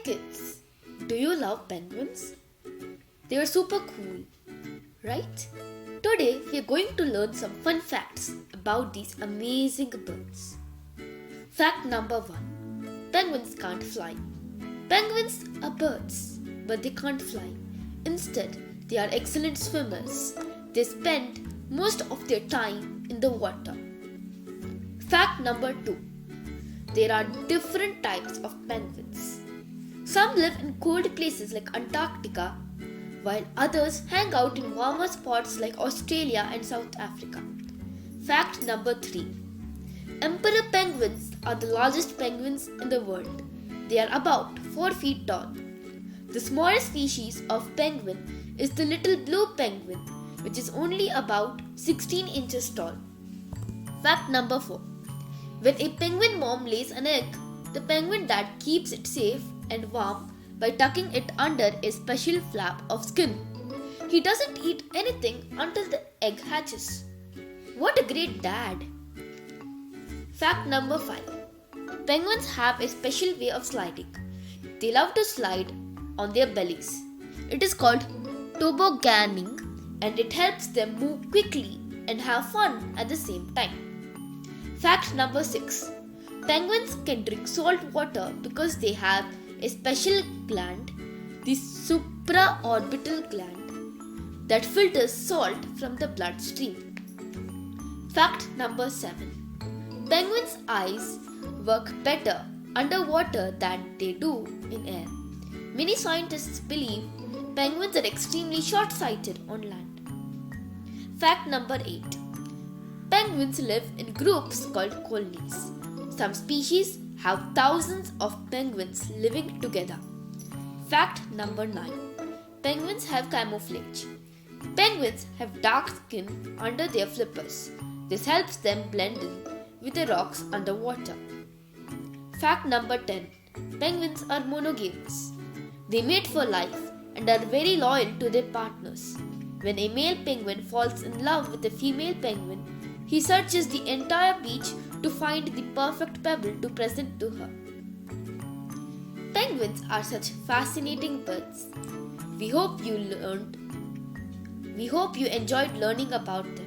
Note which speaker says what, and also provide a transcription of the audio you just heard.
Speaker 1: Hey kids, do you love penguins? They are super cool, right? Today we are going to learn some fun facts about these amazing birds. Fact number 1. Penguins can't fly. Penguins are birds, but they can't fly. Instead, they are excellent swimmers. They spend most of their time in the water. Fact number 2. There are different types of penguins. Some live in cold places like Antarctica, while others hang out in warmer spots like Australia and South Africa. Fact number 3. Emperor penguins are the largest penguins in the world. They are about 4 feet tall. The smallest species of penguin is the little blue penguin, which is only about 16 inches tall. Fact number 4. When a penguin mom lays an egg, the penguin dad keeps it safe and warm by tucking it under a special flap of skin. He doesn't eat anything until the egg hatches. What a great dad! Fact number 5. Penguins have a special way of sliding. They love to slide on their bellies. It is called tobogganing, and it helps them move quickly and have fun at the same time. Fact number 6. Penguins can drink salt water because they have a special gland, the supraorbital gland, that filters salt from the bloodstream. Fact number 7. Penguins' eyes work better underwater than they do in air. Many scientists believe penguins are extremely short-sighted on land. Fact number 8. Penguins live in groups called colonies. Some species have thousands of penguins living together. Fact number 9. Penguins have camouflage. Penguins have dark skin under their flippers. This helps them blend in with the rocks underwater. Fact number 10. Penguins are monogamous. They mate for life and are very loyal to their partners. When a male penguin falls in love with a female penguin, he searches the entire beach to find the perfect pebble to present to her. Penguins are such fascinating birds. We hope you enjoyed learning about them.